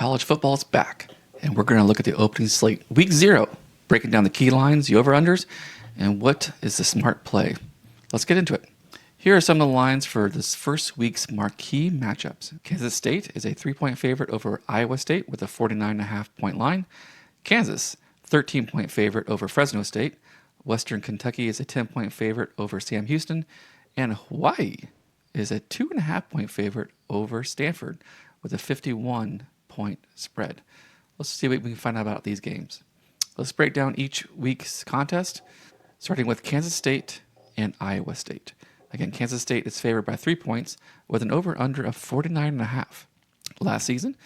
College football is back, and we're going to look at the opening slate, week 0, breaking down the key lines, the over-unders, and what is the smart play. Let's get into it. Here are some of the lines for this first week's marquee matchups. Kansas State is a 3-point favorite over Iowa State with a 49.5-point line. Kansas, 13-point favorite over Fresno State. Western Kentucky is a 10-point favorite over Sam Houston. And Hawaii is a 2.5-point favorite over Stanford with a 51-point spread. Let's see what we can find out about these games. Let's break down each week's contest, starting with Kansas State and Iowa State. Again, Kansas State is favored by 3 points with an over-under of 49.5. Last season,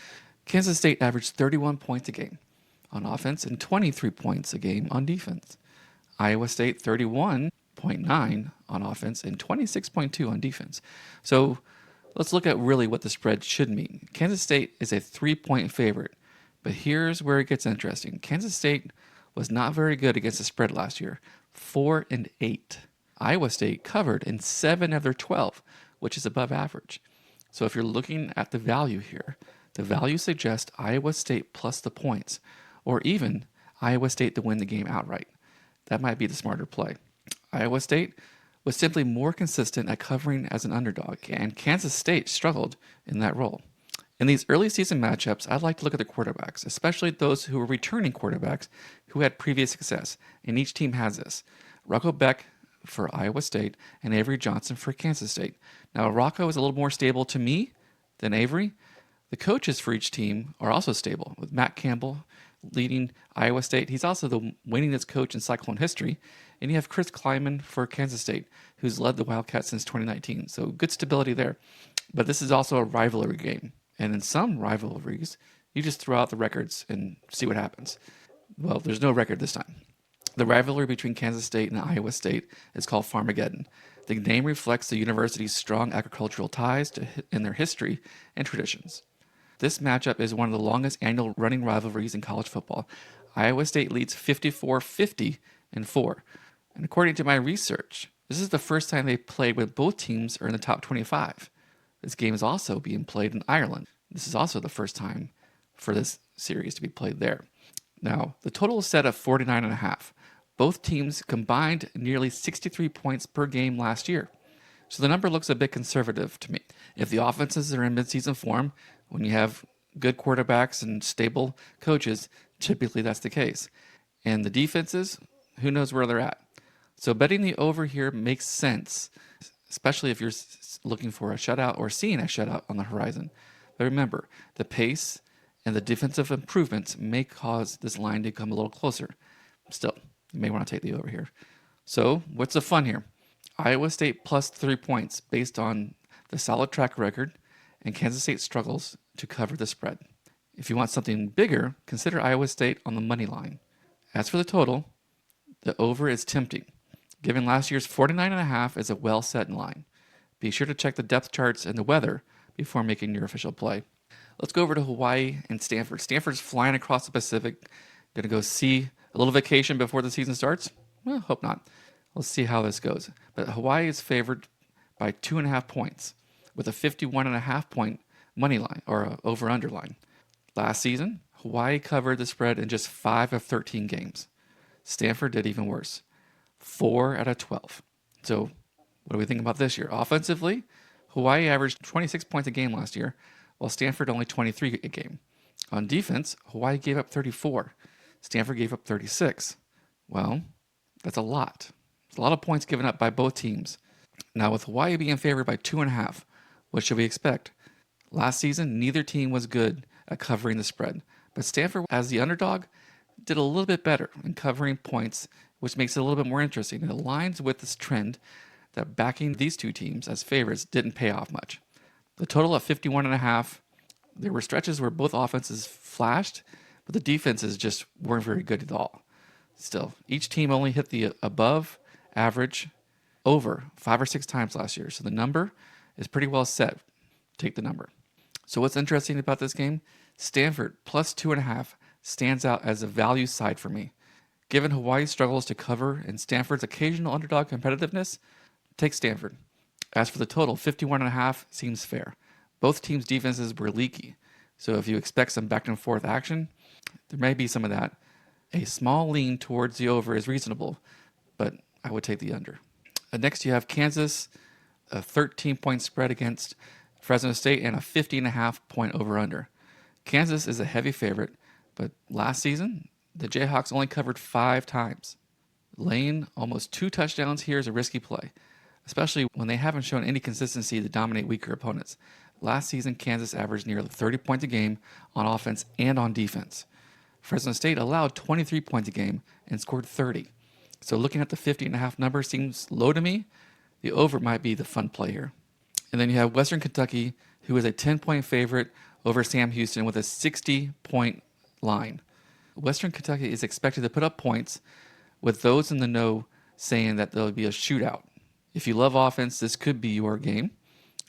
Kansas State averaged 31 points a game on offense and 23 points a game on defense. Iowa State 31.9 on offense and 26.2 on defense. So let's look at really what the spread should mean. Kansas State is a 3-point favorite, but here's where it gets interesting. Kansas State was not very good against the spread last year, 4-8. Iowa State covered in 7 of their 12, which is above average. So if you're looking at the value here, the value suggests Iowa State plus the points, or even Iowa State to win the game outright. That might be the smarter play. Iowa State was simply more consistent at covering as an underdog, and Kansas State struggled in that role. In these early season matchups, I'd like to look at the quarterbacks, especially those who are returning quarterbacks who had previous success, and each team has this. Rocco Beck for Iowa State and Avery Johnson for Kansas State. Now, Rocco is a little more stable to me than Avery. The coaches for each team are also stable, with Matt Campbell leading Iowa State. He's also the winningest coach in Cyclone history. And you have Chris Kleiman for Kansas State, who's led the Wildcats since 2019. So good stability there. But this is also a rivalry game. And in some rivalries, you just throw out the records and see what happens. Well, there's no record this time. The rivalry between Kansas State and Iowa State is called Farmageddon. The name reflects the university's strong agricultural ties in their history and traditions. This matchup is one of the longest annual running rivalries in college football. Iowa State leads 54-50-4. And according to my research, this is the first time they played when both teams are in the top 25. This game is also being played in Ireland. This is also the first time for this series to be played there. Now, the total is set at 49.5. Both teams combined nearly 63 points per game last year. So the number looks a bit conservative to me. If the offenses are in midseason form, when you have good quarterbacks and stable coaches, typically that's the case. And the defenses, who knows where they're at. So betting the over here makes sense, especially if you're looking for a shutout or seeing a shutout on the horizon. But remember, the pace and the defensive improvements may cause this line to come a little closer. Still, you may want to take the over here. So what's the fun here? Iowa State plus 3 points based on the solid track record, and Kansas State struggles to cover the spread. If you want something bigger, consider Iowa State on the money line. As for the total, the over is tempting. Given last year's 49.5 is a well-set line. Be sure to check the depth charts and the weather before making your official play. Let's go over to Hawaii and Stanford. Stanford's flying across the Pacific. Going to go see a little vacation before the season starts? Well, hope not. Let's see how this goes. But Hawaii is favored by 2.5 points with a 51.5-point money line or over-under line. Last season, Hawaii covered the spread in just 5 of 13 games. Stanford did even worse, 4 out of 12. So what do we think about this year? Offensively, Hawaii averaged 26 points a game last year, while Stanford only 23 a game. On defense, Hawaii gave up 34. Stanford gave up 36. Well, that's a lot. It's a lot of points given up by both teams. Now, with Hawaii being favored by 2.5, what should we expect? Last season, neither team was good at covering the spread, but Stanford, as the underdog, did a little bit better in covering points, which makes it a little bit more interesting. It aligns with this trend that backing these two teams as favorites didn't pay off much. The total of 51.5, there were stretches where both offenses flashed, but the defenses just weren't very good at all. Still, each team only hit the above average over 5 or 6 times last year, so the number is pretty well set. Take the number. So what's interesting about this game? Stanford plus 2.5 stands out as a value side for me. Given Hawaii's struggles to cover and Stanford's occasional underdog competitiveness, take Stanford. As for the total, 51.5 seems fair. Both teams' defenses were leaky, So if you expect some back and forth action, there may be some of that. A small lean towards the over is reasonable, but I would take the under. Next, you have Kansas, a 13-point spread against Fresno State, and a 50.5-point over-under. Kansas is a heavy favorite, but last season, the Jayhawks only covered 5 times. Laying almost 2 touchdowns here is a risky play, especially when they haven't shown any consistency to dominate weaker opponents. Last season, Kansas averaged nearly 30 points a game on offense and on defense. Fresno State allowed 23 points a game and scored 30. So looking at the 50.5 number seems low to me. The over might be the fun play here. And then you have Western Kentucky, who is a 10-point favorite over Sam Houston with a 60-point line. Western Kentucky is expected to put up points, with those in the know saying that there'll be a shootout. If you love offense, this could be your game.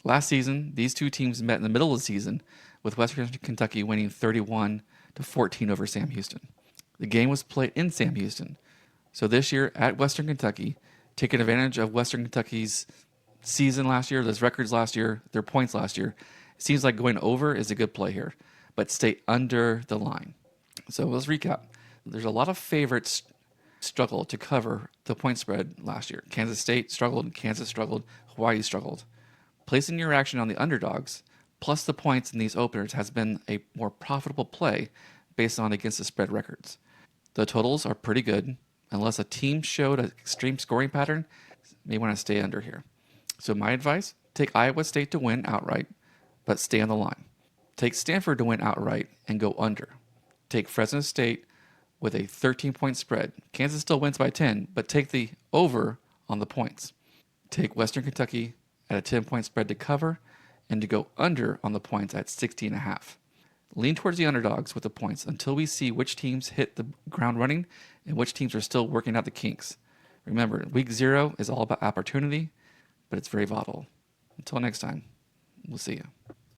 Last season, these two teams met in the middle of the season, with Western Kentucky winning 31-14 over Sam Houston. The game was played in Sam Houston. So this year at Western Kentucky, taking advantage of Western Kentucky's season last year, those records last year, their points last year, it seems like going over is a good play here, but stay under the line. So let's recap. There's a lot of favorites struggle to cover the point spread last year. Kansas State struggled, Kansas struggled, Hawaii struggled. Placing your action on the underdogs plus the points in these openers has been a more profitable play based on against the spread records. The totals are pretty good. Unless a team showed an extreme scoring pattern, you may want to stay under here. So my advice, take Iowa State to win outright, but stay on the line. Take Stanford to win outright and go under. Take Fresno State with a 13-point spread. Kansas still wins by 10, but take the over on the points. Take Western Kentucky at a 10-point spread to cover and to go under on the points at 60.5. Lean towards the underdogs with the points until we see which teams hit the ground running and which teams are still working out the kinks. Remember, week 0 is all about opportunity, but it's very volatile. Until next time, we'll see you.